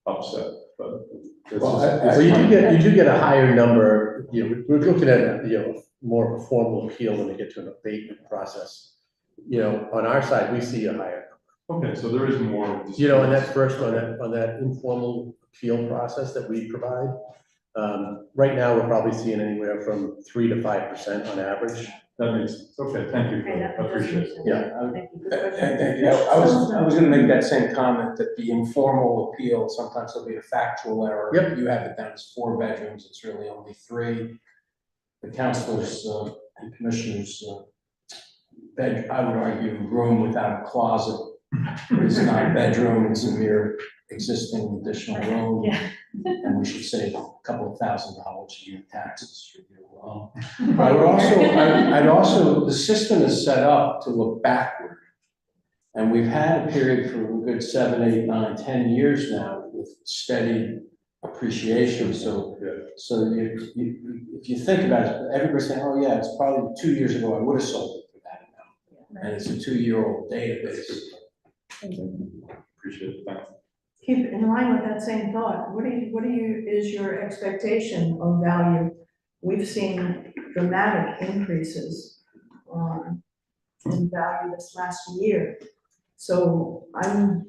upset, but. So you do get a higher number, you know, we're looking at, you know, more of a formal appeal when we get to an abatement process. You know, on our side, we see a higher. Okay, so there is more. You know, and that first one, on that informal appeal process that we provide, right now, we're probably seeing anywhere from 3 to 5% on average. That makes sense. Okay, thank you. Okay, that I appreciate it. Yeah. Thank you. Good question. Thank you. I was gonna make that same comment, that the informal appeal, sometimes there'll be a factual error. Yep. You have it down as 4 bedrooms, it's really only 3. The councilors and commissioners, I would argue, room without a closet is not a bedroom, it's a mere existing additional room. Yeah. And we should save a couple of $1,000 a year in taxes for you. I'd also, the system is set up to look backward. And we've had a period for a good 7, 8, 9, 10 years now with steady appreciation. So if you think about it, everybody's saying, oh yeah, it's probably 2 years ago, I would have sold it for that amount. And it's a 2-year-old database. Appreciate it, thanks. Keep in line with that same thought. What is your expectation of value? We've seen dramatic increases in value this last year. So I'm,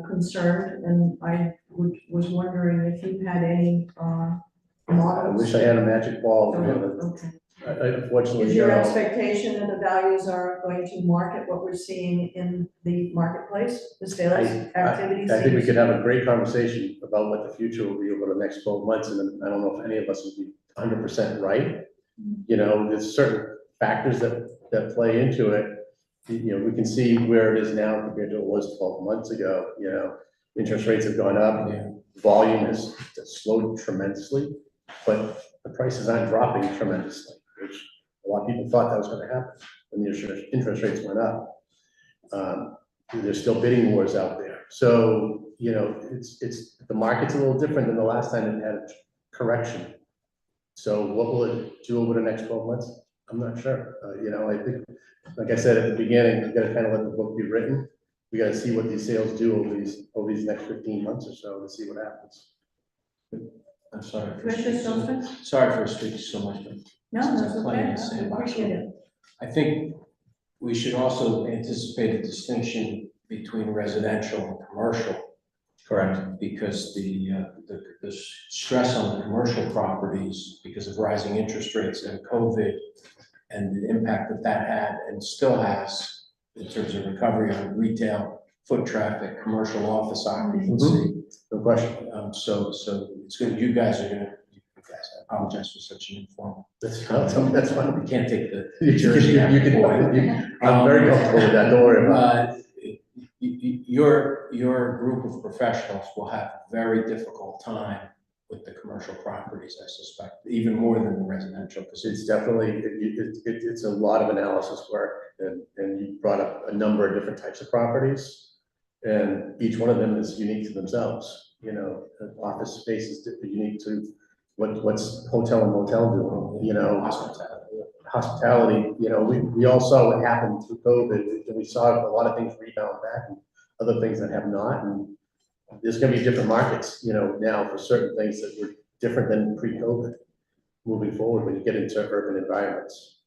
concerned, and I was wondering if you had any I models. wish I had a magic ball. Okay. Unfortunately, Is your no. expectation that the values are going to market what we're seeing in the marketplace, the sales activities? I think we could have a great conversation about what the future will be over the next 12 months, and I don't know if any of us will be 100% right. You know, there's certain factors that play into it. You know, we can see where it is now compared to what it was 12 months ago. You know, interest rates have gone up, volume has slowed tremendously, but the prices aren't dropping tremendously, which a lot of people thought that was going to happen when the interest rates went up. There's still bidding wars out there. So, you know, it's the market's a little different than the last time it had a correction. So what will it do over the next 12 months? I'm not sure. You know, I think, like I said at the beginning, we've got to kind of let the book be written. We got to see what these sales do over these next 15 months or so to see what happens. I'm sorry. Commissioner Stelzner? Sorry for speaking so much, but No, since that's I'm playing in the okay. I sandbox. appreciate it. I think we should also anticipate a distinction between residential and commercial. Correct. Because the stress on the commercial properties because of rising interest rates and COVID and the impact that had and still has in terms of recovery on retail, foot traffic, commercial office occupancy. No question. So it's good, you guys, I apologize for such an informal. That's fine. We can't take the You jersey can, out you of the boy. I'm very comfortable with that. Don't worry about it. Your group of professionals will have a very difficult time with the commercial properties, I suspect, even more than the residential, because It's definitely, it's a lot of analysis work, and you brought up a number of different types of properties. And each one of them is unique to themselves, you know, office space is unique to what's hotel and motel doing, you know. Hospitality, you know, we all saw what happened through COVID, and we saw a lot of things rebound back, and other things that have not, and there's gonna be different markets, you know, now for certain things that were different than pre-COVID, moving forward when you get into urban environments.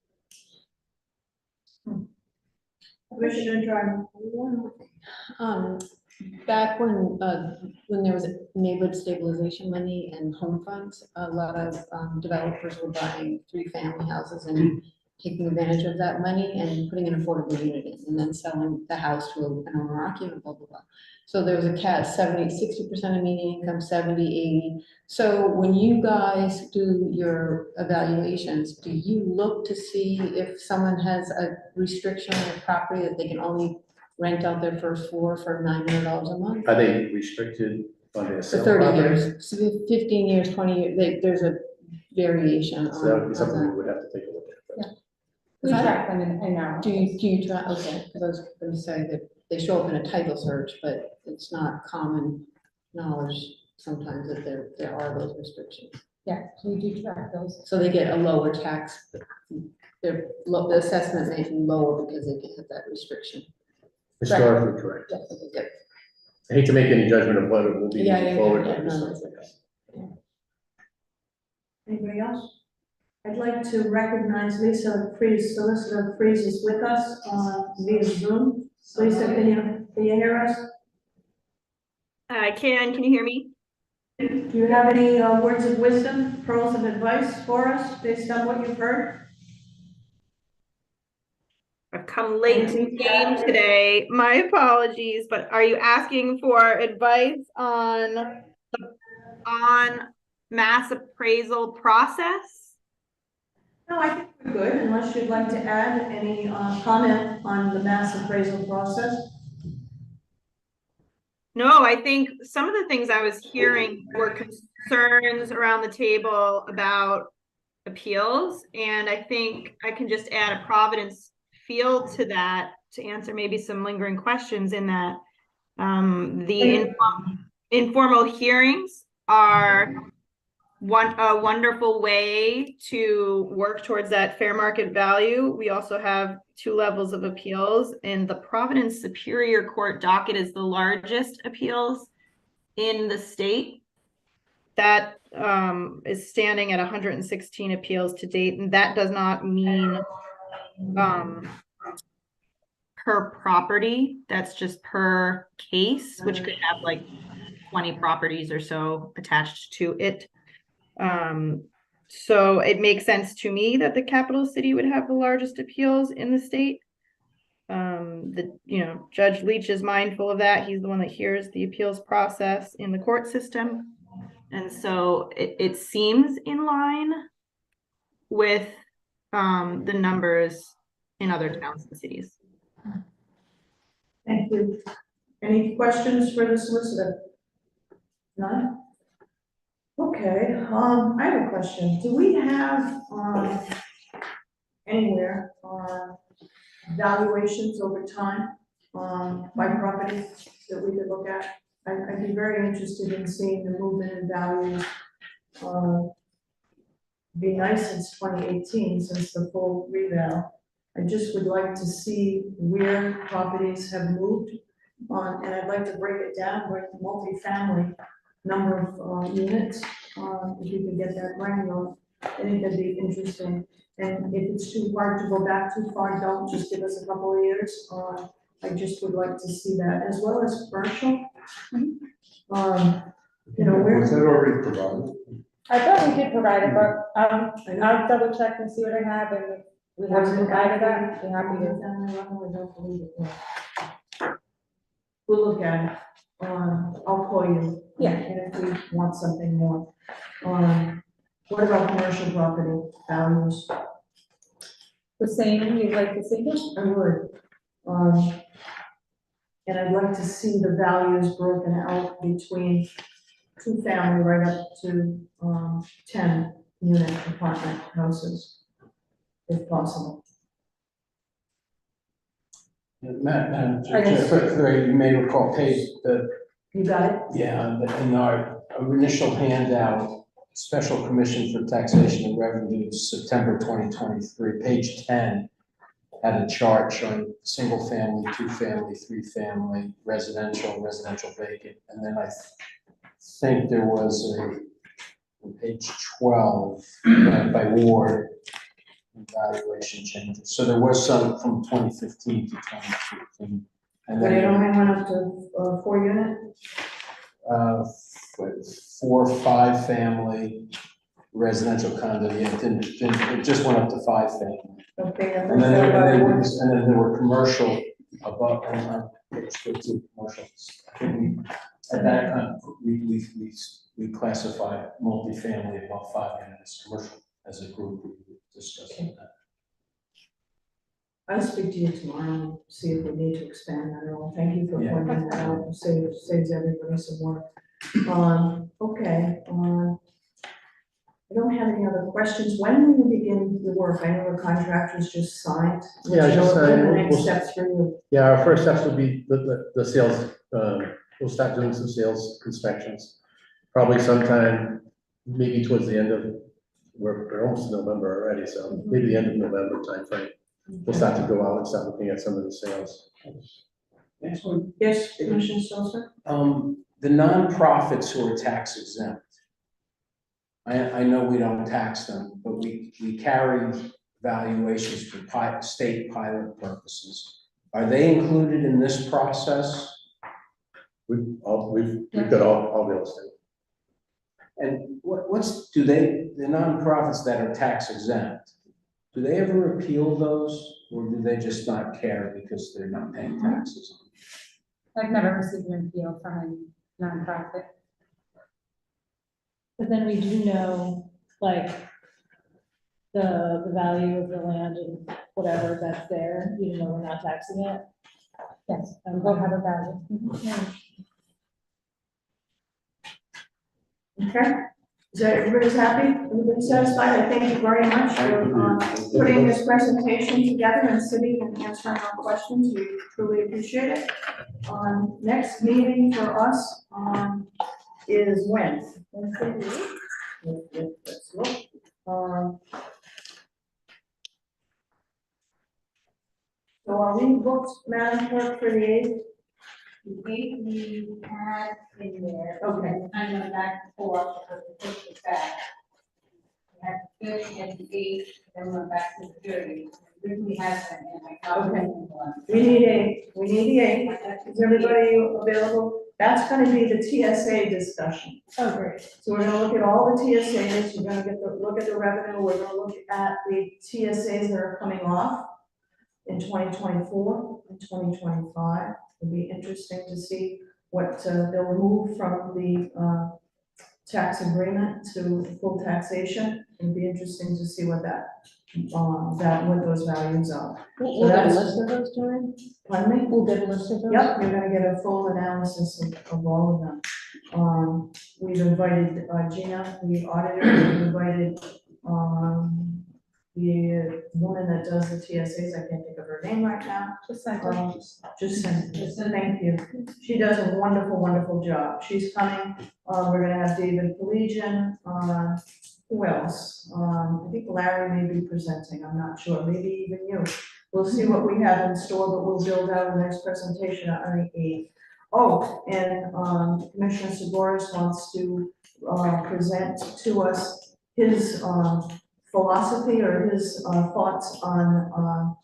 Commissioner Jordan. Back when there was neighborhood stabilization money and home funds, a lot of developers were buying 3-family houses and taking advantage of that money and putting an affordable unit in, and then selling the house to an owner occupant, blah, blah, blah. So there was a cap, 60% of median income, 70, 80. So when you guys do your evaluations, do you look to see if someone has a restriction on their property that they can only rent out their first floor for $900 a month? Are they restricted on their For sale 30 property? years, so 15 years, 20 years, there's a variation So that would on be something we that. would have to take a look at. We track them in our. Do you try, okay, because I was going to say that they show up in a title search, but it's not common knowledge sometimes that there are those restrictions. Yeah, we do track those. So they get a lower tax, the assessment may be lower because they get that restriction. Historically correct. Okay, good. I hate to make any judgment of what it will be Yeah, moving yeah, forward, yeah, but no, it's that's something. Anybody else? I'd like to recognize Lisa Freeze, Solicitor Freeze is with us via Zoom. Lisa, can you hear us? I can you hear me? Do you have any words of wisdom, pearls of advice for us based on what you've heard? I've come late to the game today. My apologies, but are you asking for advice on mass appraisal process? No, I think we're good, unless you'd like to add any comment on the mass appraisal process. No, I think some of the things I was hearing were concerns around the table about appeals, and I think I can just add a Providence feel to that to answer maybe some lingering questions in that the informal hearings are a wonderful way to work towards that fair market value. We also have 2 levels of appeals, and the Providence Superior Court docket is the largest appeals in the state. That is standing at 116 appeals to date, and that does not mean per property. That's just per case, which could have like 20 properties or so attached to it. So it makes sense to me that the capital city would have the largest appeals in the state. Judge Leach is mindful of that. He's the one that hears the appeals process in the court system. And so it seems in line with the numbers in other towns and cities. Thank you. Any questions for the solicitor? None? Okay, I have a question. Do we have anywhere valuations over time by property that we could look at? I'd be very interested in seeing the movement in values. Be nice since 2018, since the full reval. I just would like to see where properties have moved on, and I'd like to break it down with multifamily number of units. If you could get that granular, I think that'd be interesting. And if it's too hard to go back too far, don't, just give us a couple of years. I just would like to see that, as well as commercial. Was that already provided? I thought we did provide it, but I'll double check and see what I have, and if we haven't provided that, we're happy to. We'll look at it. I'll call you. Yeah. And if we want something more. What about commercial property values? The same, you'd like to see this? I would. And I'd like to see the values broken out between 2-family right up to, 10-unit apartment houses, if possible. Madam Chair, you may recall, page, You got it? yeah, in our initial handout, Special Commission for Taxation and Revenue, September 2023, page 10, had a chart showing single family, 2-family, 3-family, residential vacant. And then I think there was on page 12, by ward, evaluation changes. So there was some from 2015 to 2015. And But it then, only went up to, 4-unit? 4 or 5-family residential condo, yeah, it just went up to 5-family. Okay, And then there were commercial above, and page 15, commercials. I think at that time, we classified multifamily above 5 units, commercial as a group, we discussed that. I'll speak to you tomorrow and see if we need to expand that at all. Thank you for Yeah. pointing that out. It saves everybody some work. Okay, I don't have any other questions. When will you begin the work? I know the contract was just signed. Yeah, just What are signed. the next We'll- steps for you? Yeah, our first steps will be the sales, we'll start doing some sales inspections. Probably sometime, maybe towards the end of, we're almost in November already, so maybe the end of November timeframe. We'll start to go out and start looking at some of the sales. Next one. Yes, Commissioner Stelzner? The nonprofits who are tax exempt. I know we don't tax them, but we carry valuations for state pilot purposes. Are they included in this process? We've got all real estate. And the nonprofits that are tax exempt, do they ever appeal those, or do they just not care because they're not paying taxes on it? I've never received an appeal from a nonprofit. But then we do know, like, the value of the land and whatever that's there, even though we're not taxing it. Yes, and will have a value. Okay. Is that everybody's happy? Everybody satisfied? I thank you very much for putting this presentation together and sitting and answering our questions. We truly appreciate it. Next meeting for us is when? Wednesday, the 8th? Let's look. So are we booked, Madam Clerk, for the 8th? We had in there. Okay. I went back and forth because we took it back. We had 30 and 8, then went back to the 30. Originally had them in my copy. Okay. We need 8. We need the 8. Is everybody available? That's gonna be the TSA discussion. Oh, great. So we're gonna look at all the TSAs, we're gonna look at the revenue, we're gonna look at the TSAs that are coming off in 2024 and 2025. It'll be interesting to see what they'll remove from the tax agreement to full taxation. It'll be interesting to see what what those values are. We'll get a list of those, Joanne? Pardon me? We'll get a list of those? Yep, you're gonna get a full analysis of all of them. We've invited Gina, the auditor, we've invited the woman that does the TSAs, I can't think of her name right now. Just thank you. She does a wonderful, wonderful job. She's coming. We're gonna have David Collegian. Who else? I think Larry may be presenting. I'm not sure. Maybe even you. We'll see what we have in store, but we'll build out a nice presentation on the 8th. Oh, and Commissioner Sagoras wants to present to us his philosophy or his thoughts on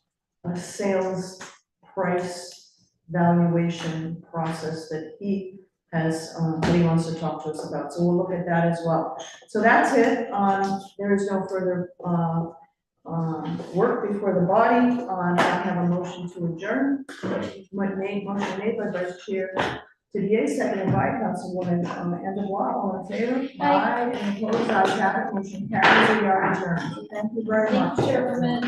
a sales price valuation process that he has, that he wants to talk to us about. So we'll look at that as well. So that's it. There is no further work before the body. I have a motion to adjourn. Motion made by Vice Chair Didier, seconded by Councilwoman Amanda Watt. All in favor? Aye. And opposed? Ayes have it. Motion carries. We are adjourned. Thank you very much. Chairwoman.